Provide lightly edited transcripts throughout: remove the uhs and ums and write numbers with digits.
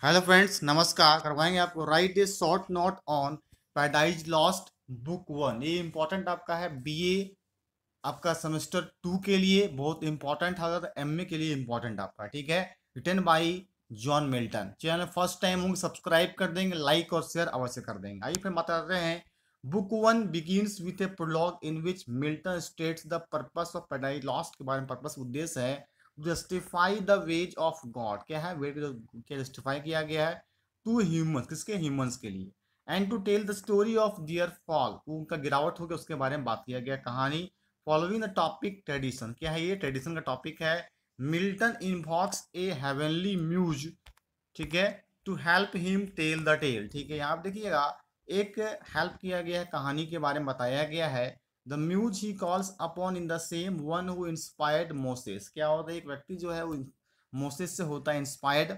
Hello friends, नमस्कार। करवाएंगे आपको right A short note on paradise lost book one. ये इंपॉर्टेंट आपका है बीए आपका सेमेस्टर 2 के लिए बहुत इंपॉर्टेंट है, तो एमए के लिए इंपॉर्टेंट आपका, ठीक है। Written by John Milton. Channel first time होंगे सब्सक्राइब कर देंगे, लाइक और शेयर अवश्य कर देंगे। आइए फिर बताते हैं। Book one begins with a prologue in which Milton states the purpose of Paradise Lost के बारे में पर्पस उद्देश्य है justify the ways of God. क्या है वेज, क्या जस्टिफाई किया गया है टू ह्यूमंस, किसके ह्यूमंस के लिए, and to tell the story of their fall, उनका गिरावट हो गया उसके बारे में बात किया गया, कहानी। फॉलोइंग द टॉपिक ट्रेडिशन, क्या है ये ट्रेडिशन का टॉपिक है। Milton invokes a heavenly muse, ठीक है, to help him tell the tale. ठीक है, यहाँ आप देखिएगा एक हेल्प किया गया है, कहानी के बारे में बताया गया है। The muse he calls upon in the same one who inspired Moses. क्या होता है, एक व्यक्ति जो है वो मोसेस से होता है inspired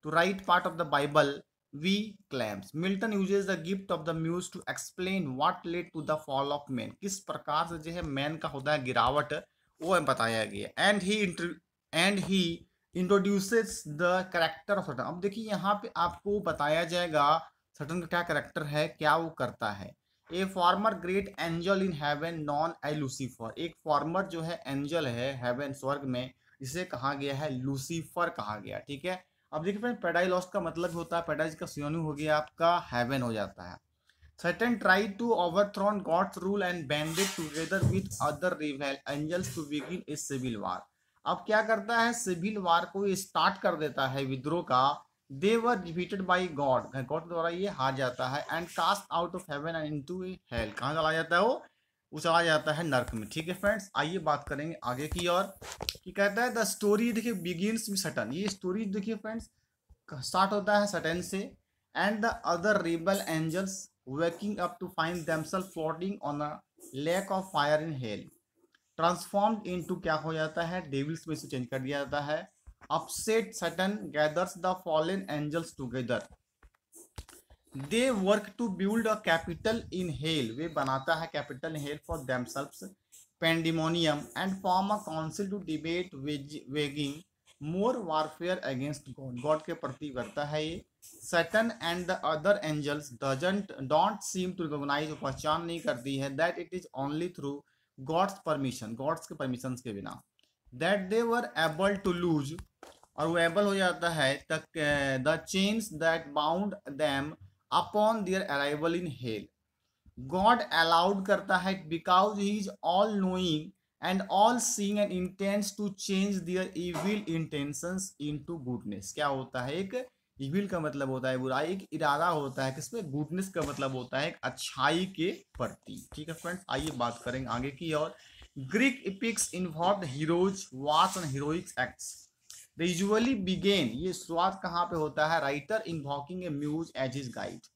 to write part of the Bible. We claims Milton uses the gift of the muse to explain what led to the fall of man. किस प्रकार से जो है मैन का होता है गिरावट, वो बताया गया। And he introduces the character of Satan. अब देखिए यहाँ पे आपको बताया जाएगा सटन का क्या कैरेक्टर है, क्या वो करता है। ए farmer great angel in heaven non A Lucifer. एक फॉर्मर जो है एंजल है हेवन स्वर्ग में, जिसे कहा गया है लूसीफर कहा गया, ठीक है। अब देखिए फ्रेंड, पैराडाइज लॉस्ट का मतलब होता है, पैराडाइज का सिनोनिम हो गया आपका हेवन हो जाता है। Satan tried to overthrow God's rule and banded together with other rival angels to begin a civil war. अब क्या करता है, सिविल वार को स्टार्ट कर देता है, विद्रोह का। They were defeated by God, God द्वारा ये हार जाता है। And cast out of heaven and into hell, कहाँ चला जाता है वो चला जाता है नर्क में, ठीक है फ्रेंड्स। आइए बात करेंगे आगे की और कि कहता है द स्टोरी देखिए बिगिंस विद सटन। ये स्टोरी देखिए फ्रेंड्स स्टार्ट होता है सटन से and the other rebel angels waking up to find themselves floating on a lake of fire in hell, transformed into क्या हो जाता है, डेविल्स में से चेंज कर दिया जाता है। Upset Satan gathers the fallen angels together, they work to build a capital in hell, वे बनाता है capital in hell for themselves Pandemonium and form a council to debate waging more warfare against God, God के प्रति करता है ये। Satan and the other angels don't seem to recognize, पहचान नहीं करती है that it is only through God's permission, God's के परमिशन के बिना, that they were able to lose, और वो एबल हो जाता है तक the chains that bound them upon their arrival in hell. God allowed करता है because he is all knowing and all seeing and intents to change their evil intentions into goodness. क्या होता है, एक इविल का मतलब होता है बुराई, एक इरादा होता है किसमें, गुडनेस का मतलब होता है एक अच्छाई के प्रति, ठीक है फ्रेंड्स। आइए बात करेंगे आगे की और Greek epics involve heroes wars and heroic acts. They usually begin, ये शुरुआत कहाँ पे होता है, writer invoking a muse as his guide.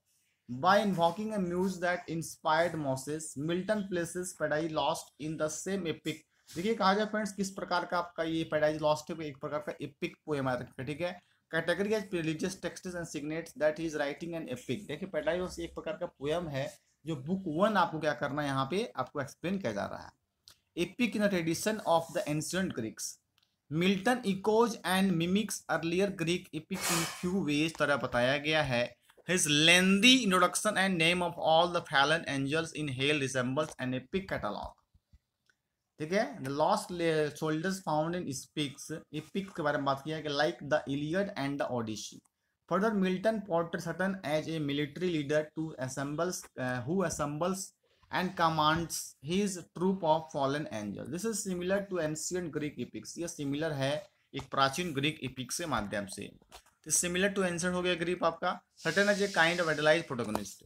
By invoking a muse that inspired Moses, Milton places Paradise Lost in the same epic। देखिए कहा जाए friends किस प्रकार का आपका ये पैराडाइज लॉस्ट है, एक प्रकार का एपिक पोएम है, ठीक है। Category as religious texts and signets that he is writing an epic. देखिए पैराडाइज लॉस्ट एक प्रकार का पोएम है जो बुक वन आपको क्या करना है, यहाँ पे आपको एक्सप्लेन किया जा रहा है। Epic in the tradition of the ancient Greeks, Milton echoes and mimics earlier Greek epics in few ways, तरह बताया गया है। His lengthy introduction and name of all the fallen angels in hell resembles an epic catalog, ठीक है। The lost soldiers found in speaks, epic के बारे में बात किया है कि like the Iliad and the Odyssey. Further Milton portrait Satan as a military leader to assembles who assembles and commands his troop of fallen angels. This is similar to ancient Greek epics, ये similar है एक प्राचीन Greek epic से माध्यम से। तो similar to ancient हो गया ग्रीक आपका। Satan as a kind of idealized protagonist,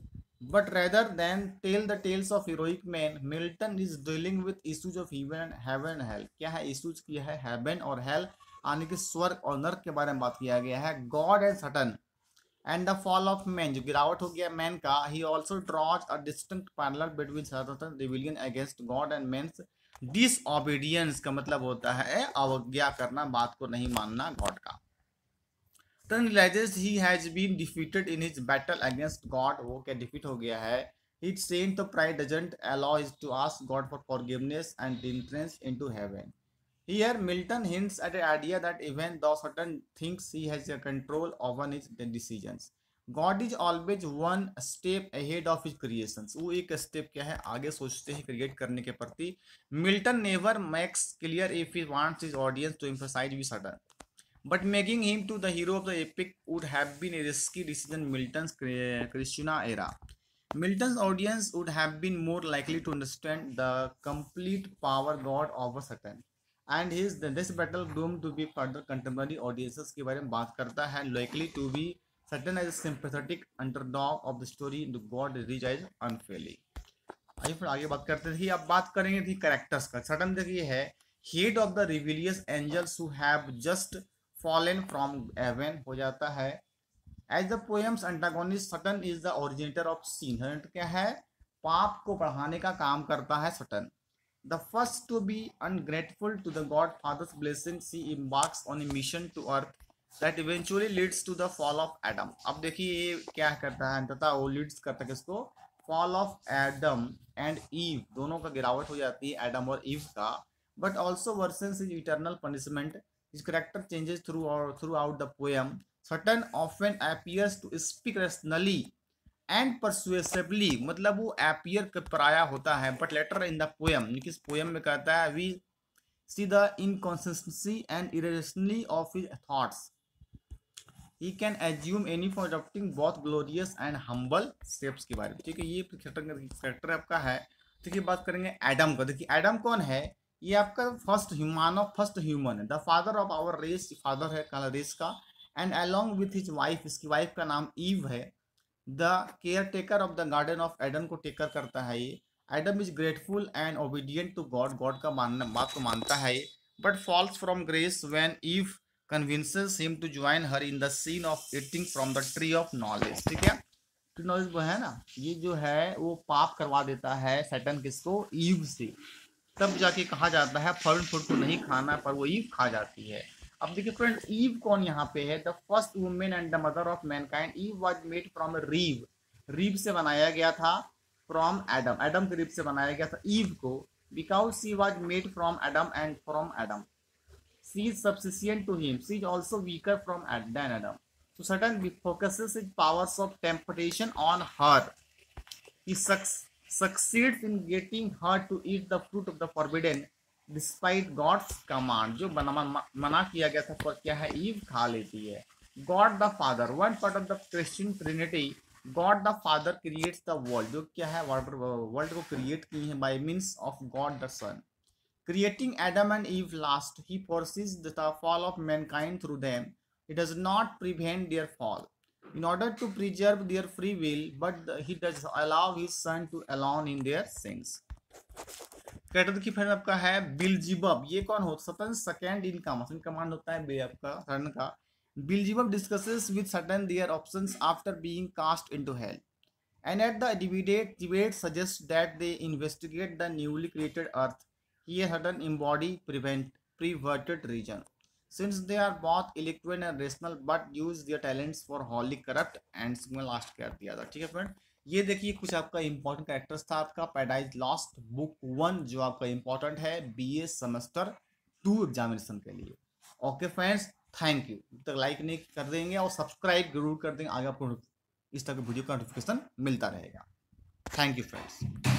but rather than tell the tales of heroic men, Milton is dealing with issues of heaven and hell। क्या है issues की है, heaven और hell यानी कि स्वर्ग और नर्क के बारे में बात किया गया है। God and Satan and the fall of man, जो गिरावट हो गया मैन का। He also draws a distinct parallel between Satan rebellion against God and men's disobedience, का मतलब होता है अवज्ञा करना, बात को नहीं मानना गॉड का। Then realizes he has been defeated in his battle against God, वो क्या defeat हो गया है। His saint of pride doesn't allow him to ask God for forgiveness and entrance into heaven. Here, Milton hints at the idea that even though certain things he has a control over his decisions, God is always one step ahead of his creations. वो एक step क्या है आगे सोचते हैं create करने के प्रति. Milton never makes clear if he wants his audience to emphasize with certain, but making him to the hero of the epic would have been a risky decision. Milton's Krishna era. Milton's audience would have been more likely to understand the complete power God over Satan. And his this battle doomed to be further contemporary audiences के बारे में बात करता है. Likely to be Satan as a sympathetic underdog of the story to God realized unfairly. आइए फिर आगे बात करते थे. अब बात करेंगे थी कैरेक्टर्स का. सटन देखिए है head of the rebellious angels who have just fallen from heaven हो जाता है. As the poem's antagonist Satan is the originator of sin. क्या है पाप को बढ़ाने का काम करता है Satan. The first to be ungrateful to the Godfather's blessing, she embarks on a mission to earth that eventually leads to the fall of Adam. अब देखिए ये क्या करता है अंततः वो लीड्स करता है किसको fall of Adam and ewe दोनों का गिरावट हो जाती है एडम और ईव का. But also worsens his eternal punishment. His character changes throughout the poem. Satan often appears to speak rationally and persuasively मतलब वो एपियर पराया होता है. But later in the poem किस पोएम में कहता है we see the inconsistency and irrationally of his thoughts. He can assume any for adopting both glorious and humble steps के बारे में. ठीक है ये कैरेक्टर आपका है. देखिए बात करेंगे एडम का. देखिए एडम कौन है ये आपका फर्स्ट ह्यूमन है. The father of our race father है काला रेस का. And along with his wife इसकी वाइफ का नाम ईव है. The caretaker of the Garden of Eden को टेकर करता है ये. Adam is grateful and obedient to God. God का बात को मानता है ये. But falls from grace when Eve convinces him to join her in the sin of eating from the tree of knowledge. ठीक है ट्री नॉलेज वो है ना ये जो है वो पाप करवा देता है सैटन किसको ईव से. तब जाके कहा जाता है फल फ्रूट को नहीं खाना पर वो ईव खा जाती है. अब देखिए फ्रेंड ईव कौन यहाँ पे है the first women and the mother of mankind. Eve was made from rib. Rib से बनाया गया था फ्रॉम एडम. एडम के रीव से बनाया गया था ईव को. Because she was made from Adam and from Adam she is subsistent to him. She is also weaker from then Adam. So Satan focuses his powers of temptation on her. He succeeds in getting her to eat the fruit of the forbidden despite God's command. जो मना किया गया था पर क्या है ewe खा लेती है. God the Father one part of the Christian Trinity. God the Father creates the world. जो क्या है वर्ल्ड को क्रिएट की है by means of God the Son. Creating Adam and Eve last he forces the fall of mankind through them. He does not prevent their fall in order to preserve their free will, but he does allow his son to alone in their sins. Character की friend आपका है बिलजीबब. ये कौन होता है Sutton second in command होता है आपका सटन का. Beelzebub discusses with Satan their options after being cast into hell and at the debate suggests that they investigate the newly created earth. Here Satan embody perverted region since they are both eloquent and rational but use their talents for wholly corrupt and signal last कर दिया था. ठीक है friend ये देखिए कुछ आपका important characters था आपका पैराडाइज लॉस्ट बुक 1 जो आपका इंपॉर्टेंट है बीए सेमेस्टर 2 एग्जामिनेशन के लिए. Okay friends thank you. तब तक लाइक नहीं कर देंगे और सब्सक्राइब जरूर कर देंगे. आगे आपको इस तरह के वीडियो का नोटिफिकेशन मिलता रहेगा. Thank you friends.